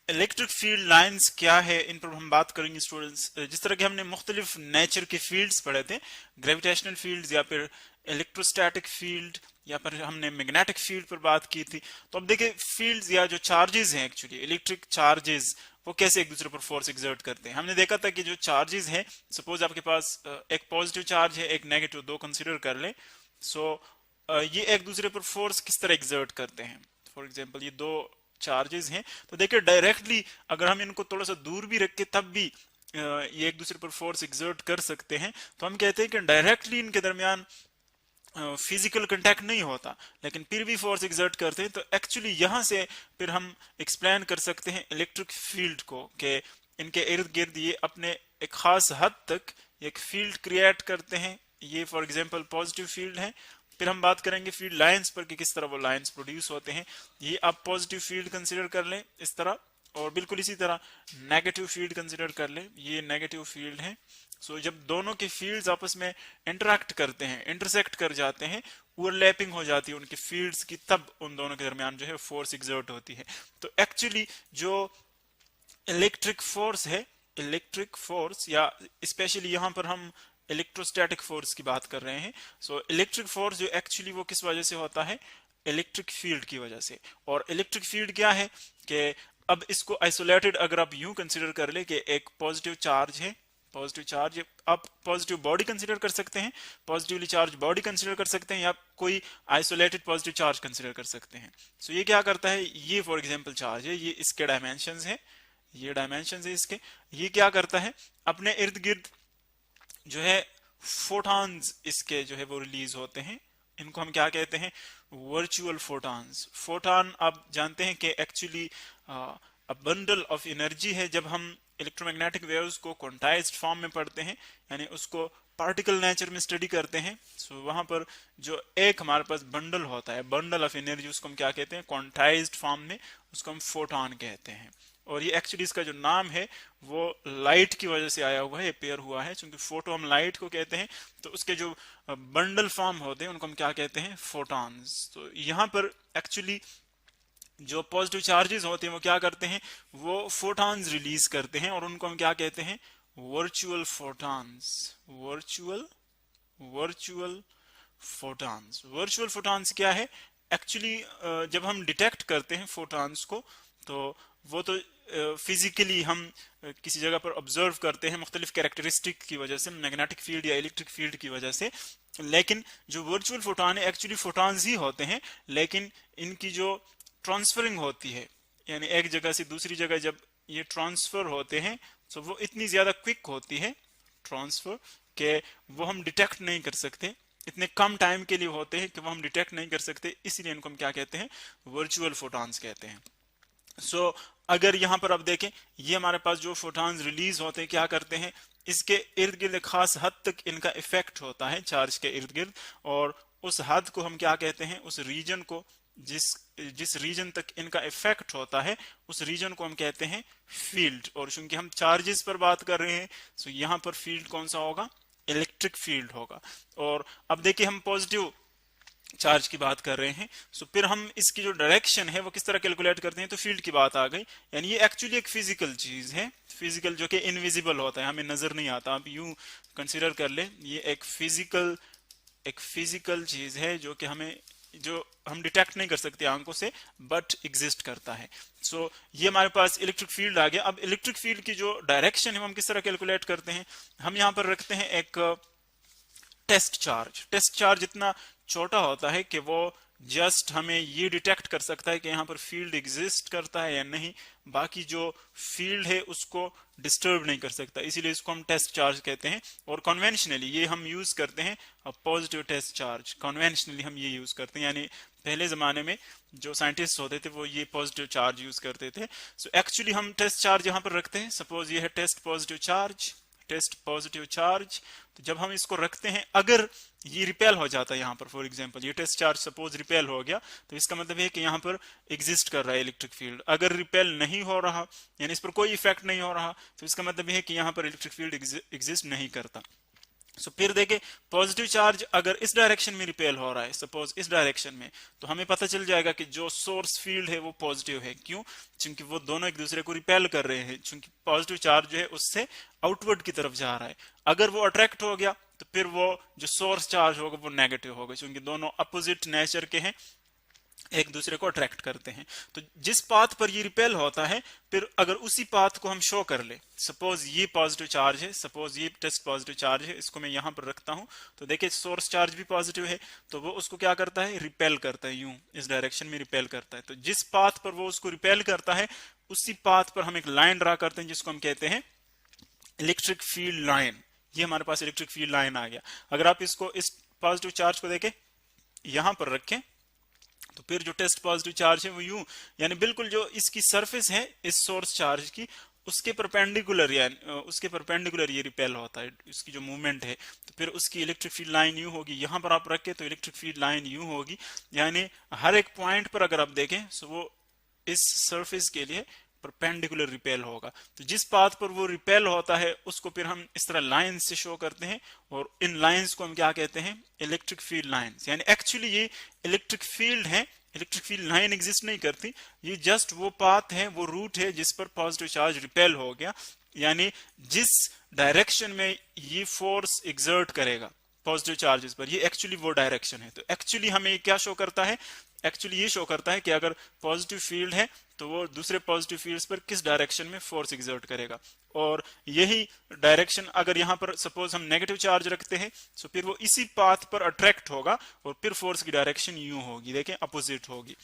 Electric field lines क्या है, इन पर हम बात करेंगे स्टूडेंट्स। जिस तरह के हमने मुख्तलिफ नेचर के फील्ड्स पढ़े थे, ग्रेविटेशनल फील्ड्स या फिर इलेक्ट्रोस्टैटिक फील्ड या फिर हमने मैग्नेटिक फील्ड पर बात की थी। तो अब देखिए फील्ड्स या जो चार्जेस हैं, एक्चुअली इलेक्ट्रिक चार्जेस, वो कैसे एक दूसरे पर फोर्स एक्सर्ट करते हैं। हमने देखा था कि जो चार्जेस हैं, सपोज आपके पास एक पॉजिटिव चार्ज है, एक नेगेटिव, दो कंसिडर कर लें। सो ये एक दूसरे पर फोर्स किस तरह एक्सर्ट करते हैं। फॉर एग्जांपल ये दो चार्जेस हैं, तो देखिए डायरेक्टली अगर हम इनको थोड़ा सा दूर भी रख के तब भी ये एक दूसरे पर फोर्स एक्सर्ट कर सकते हैं। तो हम कहते हैं कि डायरेक्टली इनके दरमियान फिजिकल कांटेक्ट नहीं होता, लेकिन फिर भी फोर्स एक्सर्ट करते हैं। तो एक्चुअली यहां से फिर हम एक्सप्लेन कर सकते हैं इलेक्ट्रिक फील्ड को, कि इनके इर्द गिर्द ये अपने एक खास हद तक एक फील्ड क्रिएट करते हैं। ये फॉर एग्जांपल पॉजिटिव फील्ड है। फिर हम बात करेंगे फील्ड लाइंस पर कि किस तरह वो लाइंस प्रोड्यूस होते हैं। ये आप पॉजिटिव फील्ड कंसिडर कर लें इस तरह, और बिल्कुल इसी तरह नेगेटिव फील्ड कंसिडर कर लें, ये नेगेटिव फील्ड है। सो जब दोनों के फील्ड्स आपस में इंटरैक्ट करते हैं, इंटरसेक्ट कर जाते हैं, ओवरलैपिंग हो जाती है उनकी फील्ड्स की, तब उन दोनों के दरमियान जो है फोर्स एक्सर्ट होती है। तो एक्चुअली जो इलेक्ट्रिक फोर्स है, इलेक्ट्रिक फोर्स, या स्पेशली यहां पर हम इलेक्ट्रोस्टैटिक फोर्स की बात कर रहे हैं। सो इलेक्ट्रिक फोर्स जो एक्चुअली वो किस वजह से होता है, इलेक्ट्रिक फील्ड की वजह से। और इलेक्ट्रिक फील्ड क्या है कि अब इसको आइसोलेटेड अगर आप यूं कंसिडर कर ले कि एक पॉजिटिव चार्ज है, पॉजिटिव चार्ज, आप पॉजिटिव बॉडी कंसिडर कर सकते हैं, पॉजिटिवली चार्ज बॉडी कंसिडर कर सकते हैं, या कोई आइसोलेटेड पॉजिटिव चार्ज कंसिडर कर सकते हैं। सो ये क्या करता है, ये फॉर एग्जांपल चार्ज है, ये इसके डायमेंशंस है, ये डायमेंशंस है इसके। ये क्या करता है, अपने इर्द गिर्द जो है फोटॉन्स इसके जो है वो रिलीज होते हैं। इनको हम क्या कहते हैं, वर्चुअल फोटॉन्स। फोटॉन आप जानते हैं कि एक्चुअली बंडल ऑफ एनर्जी है। जब हम इलेक्ट्रोमैग्नेटिक वेव्स को क्वांटाइज्ड फॉर्म में पढ़ते हैं, यानी उसको पार्टिकल नेचर में स्टडी करते हैं, सो वहां पर जो एक हमारे पास बंडल होता है, बंडल ऑफ एनर्जी, उसको हम क्या कहते हैं, क्वांटाइज्ड फॉर्म में उसको हम फोटॉन कहते हैं। और ये एक्चुअली इसका जो नाम है वो लाइट की वजह से आया हुआ है, पेयर हुआ है, क्योंकि फोटो हम लाइट को कहते हैं। तो उसके जो बंडल फॉर्म होते हैं उनको हम क्या कहते हैं, फोटॉन्स। तो यहाँ पर एक्चुअली जो पॉजिटिव चार्जेस होते हैं वो क्या करते हैं, वो फोटॉन्स रिलीज करते हैं, और उनको हम क्या कहते हैं, virtual photons. Virtual virtual photons. Virtual photons क्या है, एक्चुअली जब हम डिटेक्ट करते हैं फोटॉन्स को, तो वो तो फिजिकली हम किसी जगह पर ऑब्जर्व करते हैं मुख्तलिफ कैरेक्टरिस्टिक की वजह से, मैग्नेटिक फील्ड या इलेक्ट्रिक फील्ड की वजह से। लेकिन जो वर्चुअल फोटॉन है, एक्चुअली फोटॉन्स ही होते हैं, लेकिन इनकी जो ट्रांसफरिंग होती है, यानी एक जगह से दूसरी जगह जब ये ट्रांसफर होते हैं, तो वो इतनी ज्यादा क्विक होती है ट्रांसफर, के वो हम डिटेक्ट नहीं कर सकते, इतने कम टाइम के लिए होते हैं कि वो हम डिटेक्ट नहीं कर सकते। इसीलिए इनको हम क्या कहते हैं, वर्चुअल फोटॉन्स कहते हैं। सो अगर यहां पर आप देखें, ये हमारे पास जो फोटॉन्स रिलीज होते हैं क्या करते हैं, इसके इर्द गिर्द खास हद तक इनका इफेक्ट होता है चार्ज के इर्द गिर्द, और उस हद को हम क्या कहते हैं, उस रीजन को, जिस रीजन तक इनका इफेक्ट होता है, उस रीजन को हम कहते हैं फील्ड। और चूंकि हम चार्जेस पर बात कर रहे हैं, सो यहां पर फील्ड कौन सा होगा, इलेक्ट्रिक फील्ड होगा। और अब देखिए हम पॉजिटिव चार्ज की बात कर रहे हैं, सो फिर हम इसकी जो डायरेक्शन है वो किस तरह कैलकुलेट करते हैं, तो फील्ड की बात आ गई। यानी ये एक्चुअली एक फिजिकल चीज है, फिजिकल जो कि इनविजिबल होता है, हमें नजर नहीं आता। आप यूं कंसीडर कर ले, ये एक फिजिकल चीज है जो कि जो हम डिटेक्ट नहीं कर सकते आंखों से, बट एग्जिस्ट करता है। सो ये हमारे पास इलेक्ट्रिक फील्ड आ गया। अब इलेक्ट्रिक फील्ड की जो डायरेक्शन है वो हम किस तरह कैलकुलेट करते हैं, हम यहां पर रखते हैं एक टेस्ट चार्ज। टेस्ट चार्ज इतना छोटा होता है कि वो जस्ट हमें ये डिटेक्ट कर सकता है कि यहाँ पर फील्ड एग्जिस्ट करता है या नहीं, बाकी जो फील्ड है उसको डिस्टर्ब नहीं कर सकता, इसीलिए इसको हम टेस्ट चार्ज कहते हैं। और कन्वेंशनली ये हम यूज करते हैं पॉजिटिव टेस्ट चार्ज, कन्वेंशनली हम ये यूज करते हैं, यानी पहले जमाने में जो साइंटिस्ट होते थे वो ये पॉजिटिव चार्ज यूज करते थे। सो एक्चुअली हम टेस्ट चार्ज यहाँ पर रखते हैं, सपोज ये है test positive charge, test positive charge. तो जब हम इसको रखते हैं, अगर ये रिपेल हो जाता है यहाँ पर, फॉर एग्जांपल ये टेस्ट चार्ज सपोज रिपेल हो गया, तो इसका मतलब है कि यहाँ पर एग्जिस्ट कर रहा है इलेक्ट्रिक फील्ड। अगर रिपेल नहीं हो रहा, यानी इस पर कोई इफेक्ट नहीं हो रहा, तो इसका मतलब है कि यहाँ पर इलेक्ट्रिक फील्ड एग्जिस्ट नहीं करता। सो फिर देखें पॉजिटिव चार्ज अगर इस डायरेक्शन में रिपेल हो रहा है, सपोज इस डायरेक्शन में, तो हमें पता चल जाएगा कि जो सोर्स फील्ड है वो पॉजिटिव है। क्यों? क्योंकि वो दोनों एक दूसरे को रिपेल कर रहे हैं, क्योंकि पॉजिटिव चार्ज जो है उससे आउटवर्ड की तरफ जा रहा है। अगर वो अट्रैक्ट हो गया तो फिर वो जो सोर्स चार्ज होगा वो नेगेटिव होगा, क्योंकि दोनों अपोजिट नेचर के हैं, एक दूसरे को अट्रैक्ट करते हैं। तो जिस पाथ पर ये रिपेल होता है, फिर अगर उसी पाथ को हम शो कर ले, सपोज ये पॉजिटिव चार्ज है, सपोज ये टेस्ट पॉजिटिव चार्ज है, इसको मैं यहां पर रखता हूं, तो देखिए सोर्स चार्ज भी पॉजिटिव है, तो वो उसको क्या करता है, रिपेल करता है, यूं इस डायरेक्शन में रिपेल करता है। तो जिस पाथ पर वो उसको रिपेल करता है, उसी पाथ पर हम एक लाइन ड्रा करते हैं जिसको हम कहते हैं इलेक्ट्रिक फील्ड लाइन। ये हमारे पास इलेक्ट्रिक फील्ड लाइन आ गया। अगर आप इसको इस पॉजिटिव चार्ज को देखें, यहां पर रखें, तो फिर जो टेस्ट पॉजिटिव चार्ज है वो यूं, यानी बिल्कुल जो इसकी सरफेस है इस सोर्स चार्ज की, उसके परपेंडिकुलर, यानी उसके परपेंडिकुलर ये रिपेल होता है, इसकी जो मूवमेंट है। तो फिर उसकी इलेक्ट्रिक फील्ड लाइन यूं होगी, यहां पर आप रखें तो इलेक्ट्रिक फील्ड लाइन यूं होगी, यानी हर एक पॉइंट पर अगर आप देखें तो वो इस सरफेस के लिए परपेंडिकुलर रिपेल होगा। तो जिस पाथ पर वो रिपेल होता है उसको फिर हम इस तरह लाइन से शो करते हैं, और इन लाइंस को हम क्या कहते हैं, इलेक्ट्रिक फील्ड लाइंस। यानी एक्चुअली ये इलेक्ट्रिक फील्ड है, इलेक्ट्रिक फील्ड लाइन एग्जिस्ट नहीं करती, ये जस्ट वो पाथ है, वो रूट है जिस पर पॉजिटिव चार्ज रिपेल हो गया, यानी जिस डायरेक्शन में ये फोर्स एग्जर्ट करेगा पॉजिटिव चार्जेस पर, ये एक्चुअली वो डायरेक्शन है। तो एक्चुअली हमें क्या शो करता है, एक्चुअली ये शो करता है कि अगर पॉजिटिव फील्ड है तो वो दूसरे पॉजिटिव फील्ड्स पर किस डायरेक्शन में फोर्स एग्जर्ट करेगा। और यही डायरेक्शन अगर यहां पर सपोज हम नेगेटिव चार्ज रखते हैं, तो फिर वो इसी पाथ पर अट्रैक्ट होगा और फिर फोर्स की डायरेक्शन यूं होगी, देखें अपोजिट होगी।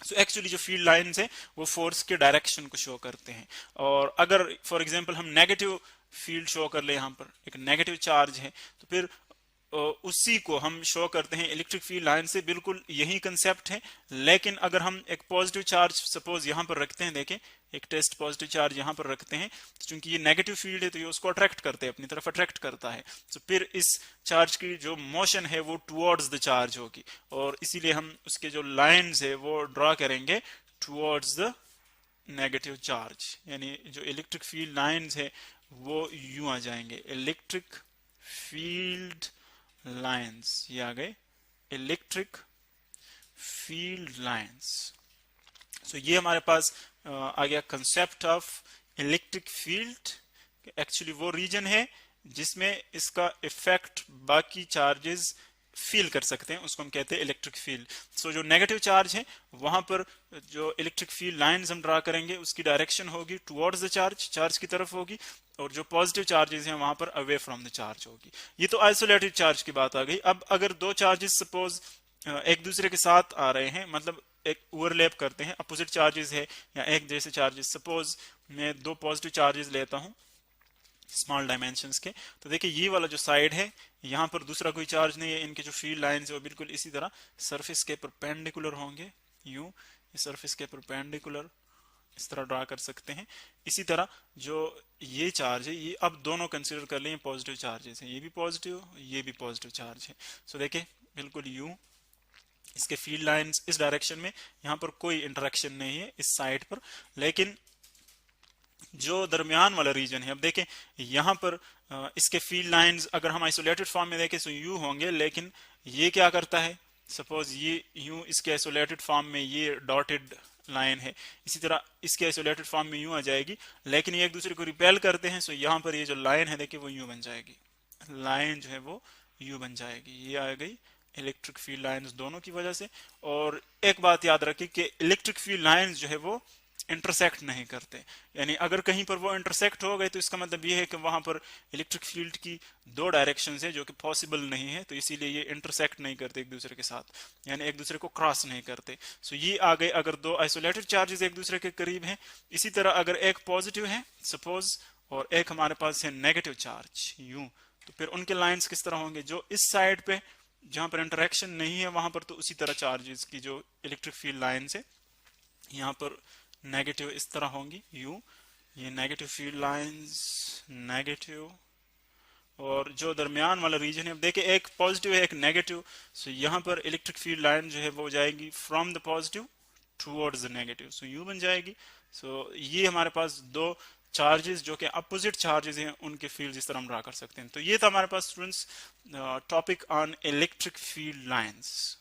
सो एक्चुअली जो फील्ड लाइंस है वो फोर्स के डायरेक्शन को शो करते हैं। और अगर फॉर एग्जांपल हम नेगेटिव फील्ड शो कर ले, यहां पर एक नेगेटिव चार्ज है, तो फिर उसी को हम शो करते हैं इलेक्ट्रिक फील्ड लाइन से, बिल्कुल यही कंसेप्ट है। लेकिन अगर हम एक पॉजिटिव चार्ज सपोज यहां पर रखते हैं, देखें एक टेस्ट पॉजिटिव चार्ज यहां पर रखते हैं, तो चूंकि ये नेगेटिव फील्ड है तो ये उसको अट्रैक्ट करते हैं, अपनी तरफ अट्रैक्ट करता है। तो फिर इस चार्ज की जो मोशन है वो टुवर्ड्स द चार्ज होगी, और इसीलिए हम उसके जो लाइंस है वो ड्रॉ करेंगे टुवर्ड्स द नेगेटिव चार्ज। यानी जो इलेक्ट्रिक फील्ड लाइंस है वो यूं आ जाएंगे, इलेक्ट्रिक फील्ड लाइंस, ये आ गए इलेक्ट्रिक फील्ड लाइंस। सो ये हमारे पास आ गया concept of electric field. Actually वो रीजन है जिसमें इसका इफेक्ट बाकी चार्जेस फील कर सकते हैं, उसको हम कहते हैं इलेक्ट्रिक फील्ड। सो जो नेगेटिव चार्ज है वहां पर जो इलेक्ट्रिक फील्ड लाइंस हम ड्रा करेंगे उसकी डायरेक्शन होगी टुवर्ड्स द चार्ज, चार्ज की तरफ होगी, और जो पॉजिटिव चार्जेस हैं वहां पर अवे फ्रॉम द चार्ज होगी। ये तो आइसोलेटेड चार्ज की बात आ गई। अब अगर दो चार्जेस सपोज एक दूसरे के साथ आ रहे हैं, मतलब एक ओवरलैप करते हैं, अपोजिट चार्जेस है या एक जैसे चार्जेस, सपोज मैं दो पॉजिटिव चार्जेस लेता हूं स्मॉल डायमेंशंस के, तो देखिए ये वाला जो साइड है यहाँ पर दूसरा कोई चार्ज नहीं है, इनके जो फील्ड लाइंस है वो बिल्कुल इसी तरह सरफेस के परपेंडिकुलर होंगे, यूं सरफेस के परपेंडिकुलर इस तरह ड्रा कर सकते हैं। इसी तरह जो ये चार्ज है, ये अब दोनों कंसीडर कर लें पॉजिटिव चार्जेस हैं, ये भी पॉजिटिव ये भी पॉजिटिव चार्ज है। सो देखिए बिल्कुल यूं इसके फील्ड लाइंस इस डायरेक्शन में, यहाँ पर कोई इंटरेक्शन नहीं है इस साइड पर, लेकिन जो दरमियान वाला रीजन है, अब देखें यहां पर इसके फील्ड लाइंस अगर हम आइसोलेटेड फॉर्म में देखें तो यू होंगे, लेकिन ये क्या करता है, सपोज ये यूं इसके आइसोलेटेड फॉर्म में ये डॉटेड लाइन है, इसी तरह इसके आइसोलेटेड फॉर्म में यूं आ जाएगी, लेकिन ये एक दूसरे को रिपेल करते हैं। सो यहाँ पर ये जो लाइन है देखिए वो यूं बन जाएगी, लाइन जो है वो यूं बन जाएगी, ये आ गई इलेक्ट्रिक फील्ड लाइंस दोनों की वजह से। और एक बात याद रखिए कि इलेक्ट्रिक फील्ड लाइंस जो है वो इंटरसेक्ट नहीं करते, यानी अगर कहीं पर वो इंटरसेक्ट हो गए तो इसका मतलब ये है कि वहां पर इलेक्ट्रिक फील्ड की दो डायरेक्शन है जो कि पॉसिबल नहीं है, तो इसीलिए ये इंटरसेक्ट नहीं करते एक दूसरे के साथ, यानी एक दूसरे को क्रॉस नहीं करते। सो ये आ गए अगर दो आइसोलेटेड चार्जेस एक दूसरे के करीब हैं। इसी तरह अगर एक पॉजिटिव है सपोज और एक हमारे पास है नेगेटिव चार्ज यूं, तो फिर उनके लाइंस किस तरह होंगे, जो इस साइड पे जहां पर इंटरेक्शन नहीं है वहां पर तो उसी तरह चार्जेस की जो इलेक्ट्रिक फील्ड लाइंस है यहाँ पर नेगेटिव इस तरह होंगी यू, ये नेगेटिव फील्ड लाइंस नेगेटिव, और जो दरमियान वाला रीजन है, देखिए एक पॉजिटिव है एक नेगेटिव, सो यहाँ पर इलेक्ट्रिक फील्ड लाइन जो है वो जाएगी from the positive towards the negative, so you बन जाएगी। सो ये हमारे पास दो चार्जेस जो कि अपोजिट चार्जेस हैं उनके फील्ड इस तरह हम ड्रा कर सकते हैं। तो ये था हमारे पास students topic on electric field lines.